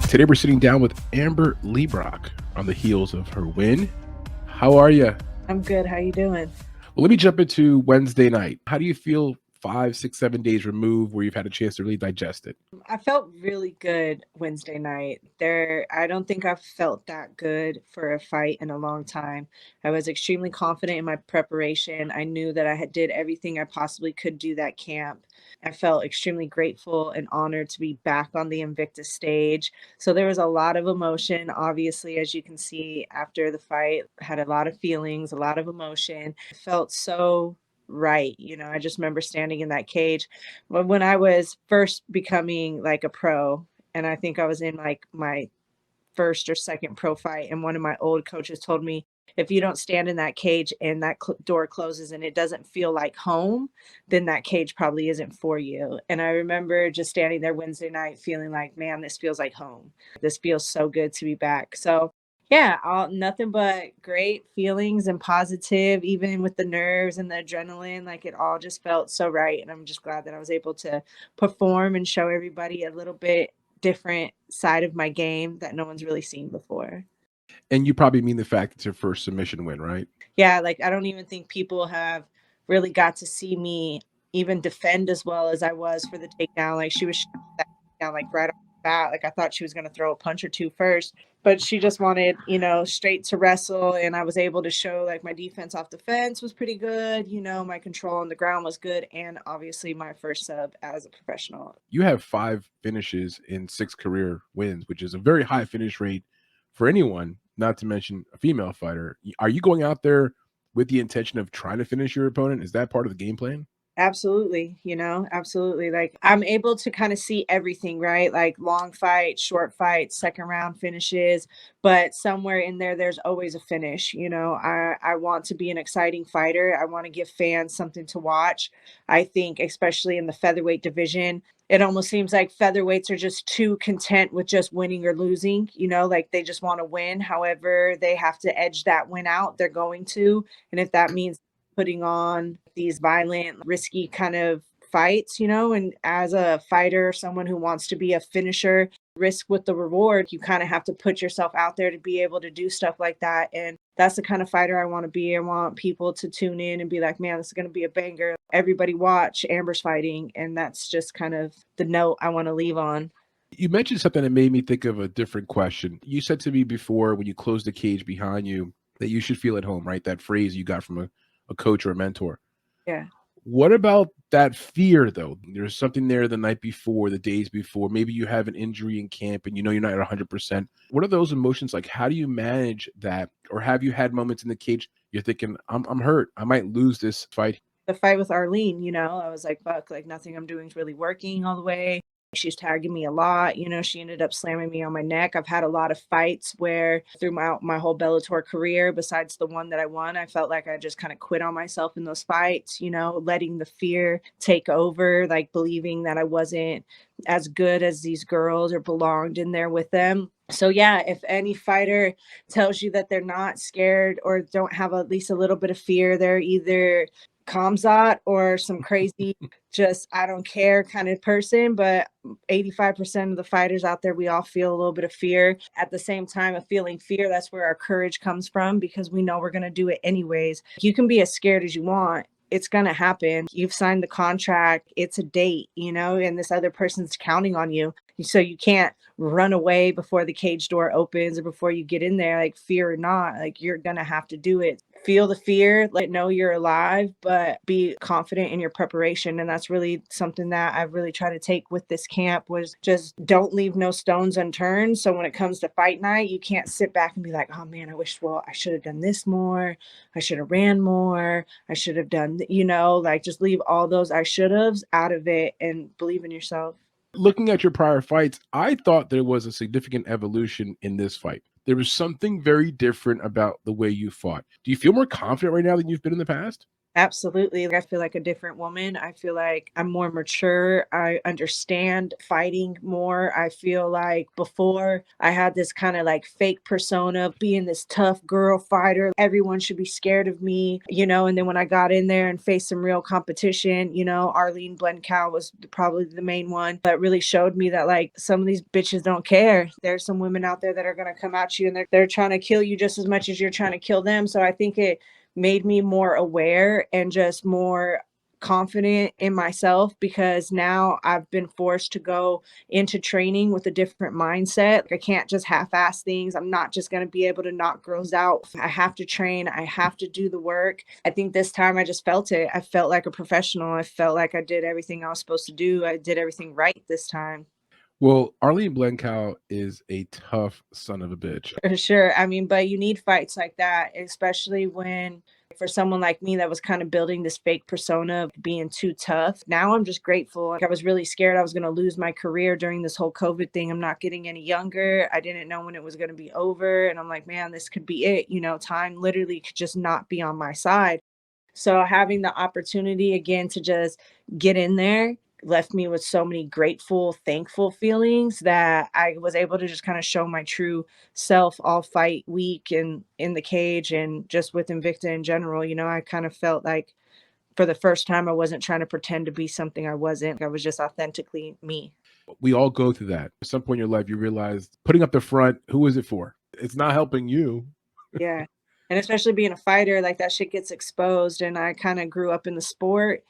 Today we're sitting down with Amber Leibrock on the heels of her win. How are you? I'm good. How you doing? Well, let me jump into Wednesday night. How do you feel 5, 6, 7 days removed where you've had a chance to really digest it? I felt really good Wednesday night. I don't think I've felt that good for a fight in a long time. I was extremely confident in my preparation. I knew that did everything I possibly could do that camp. I felt extremely grateful and honored to be back on the Invicta stage. So there was a lot of emotion. Obviously, as you can see after the fight, had a lot of feelings, a lot of emotion. It felt so right. I just remember standing in that cage when I was first becoming like a pro, and I think I was in like my first or second pro fight, and one of my old coaches told me, if you don't stand in that cage and that door closes and it doesn't feel like home, then that cage probably isn't for you. And I remember just standing there Wednesday night feeling like, man, this feels like home. This feels so good to be back. So yeah, nothing but great feelings and positive, even with the nerves and the adrenaline. Like it all just felt so right. And I'm just glad that I was able to perform and show everybody a little bit different side of my game that no one's really seen before. And you probably mean the fact it's your first submission win, right? Yeah, like I don't even think people have really got to see me even defend as well as I was for the takedown. Like she was shut that down like right off the bat. Like I thought she was gonna throw a punch or two first, but she just wanted, straight to wrestle. And I was able to show like my defense off the fence was pretty good. My control on the ground was good. And obviously my first sub as a professional. You have 5 finishes in 6 career wins, which is a very high finish rate for anyone, not to mention a female fighter. Are you going out there with the intention of trying to finish your opponent? Is that part of the game plan? Absolutely, absolutely. Like I'm able to kind of see everything, right? Like long fight, short fight, second round finishes, but somewhere in there, there's always a finish. I want to be an exciting fighter. I want to give fans something to watch. I think, especially in the featherweight division, it almost seems like featherweights are just too content with just winning or losing, like they just want to win. However, they have to edge that win out. They're going to. And if that means putting on these violent, risky kind of fights, and as a fighter, someone who wants to be a finisher, risk with the reward, you kind of have to put yourself out there to be able to do stuff like that. And that's the kind of fighter I want to be. I want people to tune in and be like, man, this is going to be a banger. Everybody watch Amber's fighting. And that's just kind of the note I want to leave on. You mentioned something that made me think of a different question. You said to me before when you closed the cage behind you that you should feel at home, right? That phrase you got from a coach or a mentor. Yeah. What about that fear, though? There's something there the night before, the days before. Maybe you have an injury in camp and you're not at 100%. What are those emotions like? How do you manage that? Or have you had moments in the cage you're thinking, I'm hurt. I might lose this fight? The fight with Arlene, I was like, fuck, like nothing I'm doing is really working all the way. She's tagging me a lot. She ended up slamming me on my neck. I've had a lot of fights where through my whole Bellator career, besides the one that I won, I felt like I just kind of quit on myself in those fights, letting the fear take over, like believing that I wasn't as good as these girls or belonged in there with them. So yeah, if any fighter tells you that they're not scared or don't have at least a little bit of fear, they're either Kamzat or some crazy just I don't care kind of person. But 85% of the fighters out there, we all feel a little bit of fear. At the same time of feeling fear, that's where our courage comes from, because we know we're going to do it anyways. You can be as scared as you want. It's going to happen. You've signed the contract. It's a date, and this other person's counting on you. So you can't run away before the cage door opens or before you get in there, like fear or not, like you're going to have to do it. Feel the fear, let it know you're alive, but be confident in your preparation. And that's really something that I've really tried to take with this camp, was just don't leave no stones unturned. So when it comes to fight night, you can't sit back and be like, oh man, I should have done this more. I should have ran more. I should have done, like just leave all those I should have's out of it and believe in yourself. Looking at your prior fights, I thought there was a significant evolution in this fight. There was something very different about the way you fought. Do you feel more confident right now than you've been in the past? Absolutely. I feel like a different woman. I feel like I'm more mature. I understand fighting more. I feel like before I had this kind of like fake persona of being this tough girl fighter. Everyone should be scared of me, And then when I got in there and faced some real competition, Arlene Blencow was probably the main one that really showed me that like some of these bitches don't care. There's some women out there that are going to come at you and they're trying to kill you just as much as you're trying to kill them. So I think it made me more aware and just more confident in myself because now I've been forced to go into training with a different mindset. I can't just half-ass things. I'm not just going to be able to knock girls out. I have to train. I have to do the work. I think this time I just felt it. I felt like a professional. I felt like I did everything I was supposed to do. I did everything right this time. Well, Arlene Blencow is a tough son of a bitch. For sure. I mean, but you need fights like that, especially when for someone like me that was kind of building this fake persona of being too tough. Now I'm just grateful. Like I was really scared I was going to lose my career during this whole COVID thing. I'm not getting any younger. I didn't know when it was going to be over. And I'm like, man, this could be it. Time literally could just not be on my side. So having the opportunity again to just get in there left me with so many grateful, thankful feelings that I was able to just kind of show my true self all fight week and in the cage and just with Invicta in general. I kind of felt like for the first time I wasn't trying to pretend to be something I wasn't. I was just authentically me. We all go through that. At some point in your life, you realize putting up the front, who is it for? It's not helping you. Yeah. And especially being a fighter, like that shit gets exposed. And I kind of grew up in the sport,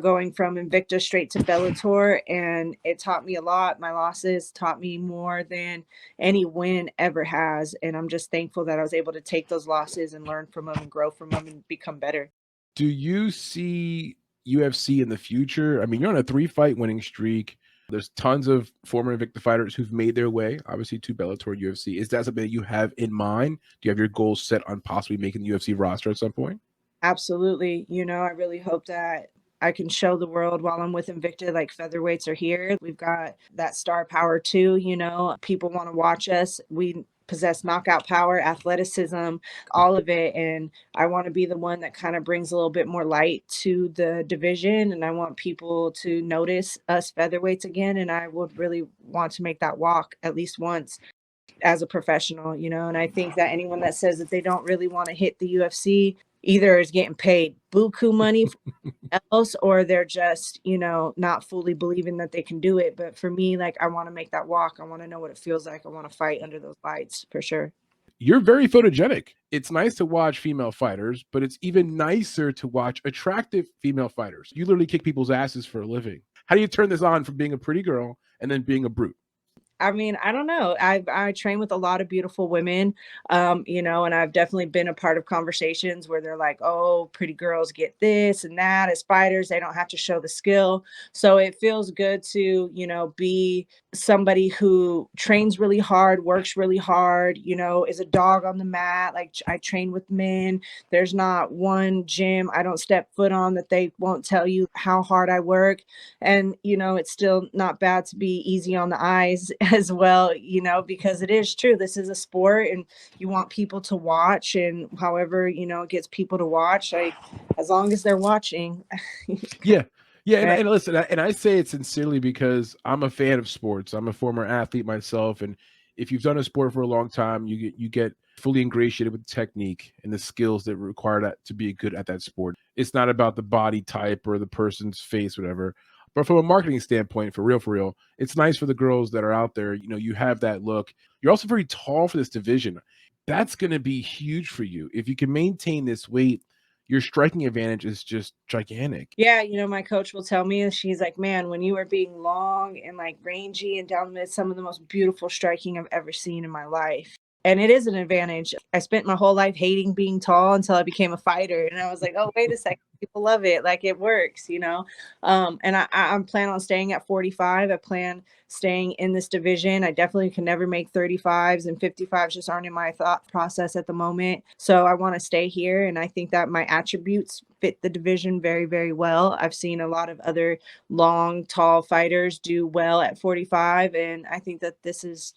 going from Invicta straight to Bellator. And it taught me a lot. My losses taught me more than any win ever has. And I'm just thankful that I was able to take those losses and learn from them and grow from them and become better. Do you see UFC in the future? I mean, you're on a 3-fight winning streak. There's tons of former Invicta fighters who've made their way, obviously, to Bellator UFC. Is that something that you have in mind? Do you have your goals set on possibly making the UFC roster at some point? Absolutely. I really hope that I can show the world while I'm with Invicta, like featherweights are here. We've got that star power too. People want to watch us. We possess knockout power, athleticism, all of it. And I want to be the one that kind of brings a little bit more light to the division. And I want people to notice us featherweights again. And I would really want to make that walk at least once as a professional, and I think that anyone that says that they don't really want to hit the UFC either is getting paid buku money else or they're just, not fully believing that they can do it. But for me, like I want to make that walk. I want to know what it feels like. I want to fight under those lights for sure. You're very photogenic. It's nice to watch female fighters, but it's even nicer to watch attractive female fighters. You literally kick people's asses for a living. How do you turn this on from being a pretty girl and then being a brute? I mean, I don't know. I train with a lot of beautiful women, and I've definitely been a part of conversations where they're like, "Oh, pretty girls get this and that as fighters. They don't have to show the skill." So it feels good to, be somebody who trains really hard, works really hard, is a dog on the mat. Like I train with men. There's not one gym I don't step foot on that they won't tell you how hard I work. And, it's still not bad to be easy on the eyes as well, because it is true. This is a sport and you want people to watch and however, it gets people to watch, like as long as they're watching. Yeah. Yeah, and, Right. and listen, and I say it sincerely because I'm a fan of sports. I'm a former athlete myself, and if you've done a sport for a long time, you get fully ingratiated with the technique and the skills that require that to be good at that sport. It's not about the body type or the person's face, whatever. But from a marketing standpoint, for real, it's nice for the girls that are out there. You have that look. You're also very tall for this division. That's going to be huge for you if you can maintain this weight. Your striking advantage is just gigantic. Yeah, my coach will tell me, she's like, man, when you were being long and like rangy and down the mid, some of the most beautiful striking I've ever seen in my life. And it is an advantage. I spent my whole life hating being tall until I became a fighter. And I was like, oh, wait a second. People love it. Like it works. And I'm planning on staying at 45. I plan staying in this division. I definitely can never make 35s and 55s just aren't in my thought process at the moment. So I want to stay here. And I think that my attributes fit the division very, very well. I've seen a lot of other long, tall fighters do well at 45. And I think that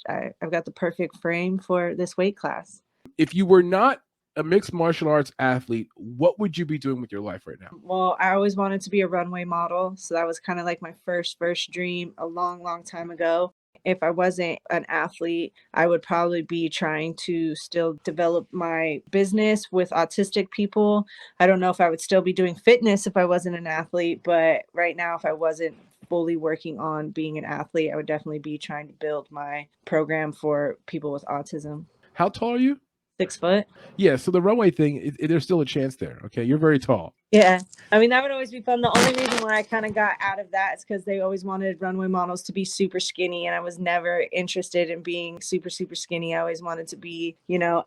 I've got the perfect frame for this weight class. If you were not a mixed martial arts athlete, what would you be doing with your life right now? Well, I always wanted to be a runway model. So that was kind of like my first dream a long time ago. If I wasn't an athlete, I would probably be trying to still develop my business with autistic people. I don't know if I would still be doing fitness if I wasn't an athlete, but right now, if I wasn't fully working on being an athlete, I would definitely be trying to build my program for people with autism. How tall are you? 6 foot. Yeah, so the runway thing, there's still a chance there. Okay, you're very tall. Yeah. I mean, that would always be fun. The only reason why I kind of got out of that is because they always wanted runway models to be super skinny. And I was never interested in being super skinny. I always wanted to be,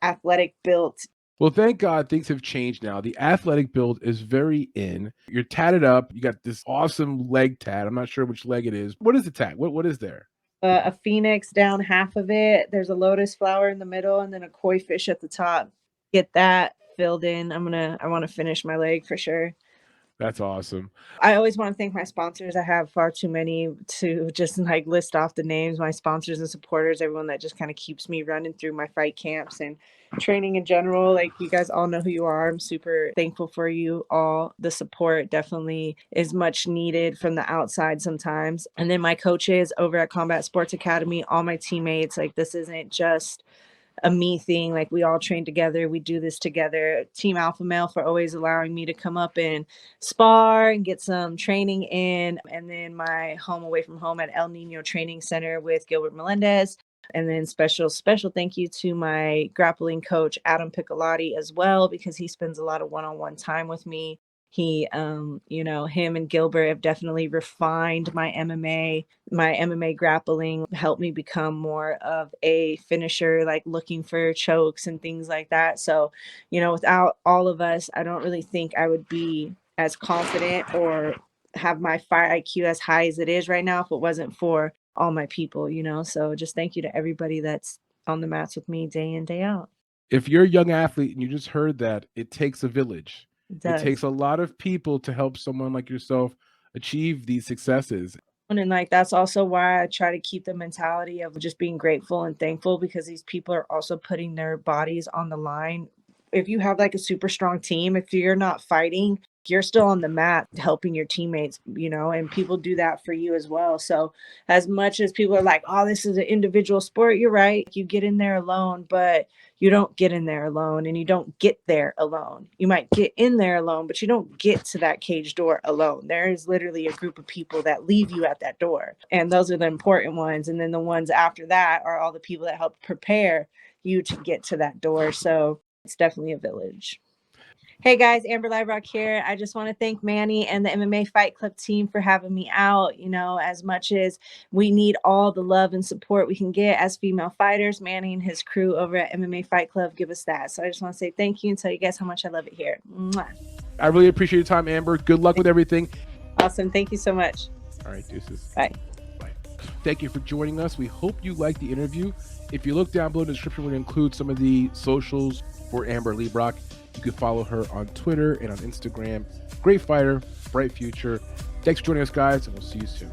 athletic built. Well, thank God things have changed now. The athletic build is very in. You're tatted up. You got this awesome leg tat. I'm not sure which leg it is. What is the tat? What is there? A phoenix down half of it. There's a lotus flower in the middle and then a koi fish at the top. Get that filled in. I want to finish my leg for sure. That's awesome. I always want to thank my sponsors. I have far too many to just like list off the names, my sponsors and supporters, everyone that just kind of keeps me running through my fight camps and training in general. Like, you guys all know who you are. I'm super thankful for you all. The support definitely is much needed from the outside sometimes. And then my coaches over at Combat Sports Academy, all my teammates, like, this isn't just a me thing. Like, we all train together. We do this together. Team Alpha Male for always allowing me to come up and spar and get some training in. And then my home away from home at El Nino Training Center with Gilbert Melendez. And then special thank you to my grappling coach, Adam Piccolotti, as well, because he spends a lot of one-on-one time with me. He, him and Gilbert have definitely refined my MMA grappling, helped me become more of a finisher, like looking for chokes and things like that. So, without all of us, I don't really think I would be as confident or have my fight IQ as high as it is right now if it wasn't for all my people, So just thank you to everybody that's on the mats with me day in, day out. If you're a young athlete and you just heard that, it takes a village. It Does. takes a lot of people to help someone like yourself achieve these successes. And like, that's also why I try to keep the mentality of just being grateful and thankful, because these people are also putting their bodies on the line. If you have like a super strong team, if you're not fighting, you're still on the mat helping your teammates, and people do that for you as well. So as much as people are like, oh, this is an individual sport, you're right. You get in there alone, but you don't get in there alone, and you don't get there alone. You might get in there alone, but you don't get to that cage door alone. There is literally a group of people that leave you at that door. And those are the important ones. And then the ones after that are all the people that help prepare you to get to that door. So it's definitely a village. Hey guys, Amber Leibrock here. I just want to thank Manny and the MMA Fight Club team for having me out. As much as we need all the love and support we can get as female fighters, Manny and his crew over at MMA Fight Club give us that. So I just want to say thank you and tell you guys how much I love it here. Mwah. I really appreciate your time, Amber. Good luck with everything. Awesome. Thank you so much. All right, deuces. Bye. Bye. Thank you for joining us. We hope you liked the interview. If you look down below in the description, we're going to include some of the socials for Amber Leibrock. You can follow her on Twitter and on Instagram. Great fighter, bright future. Thanks for joining us, guys, and we'll see you soon.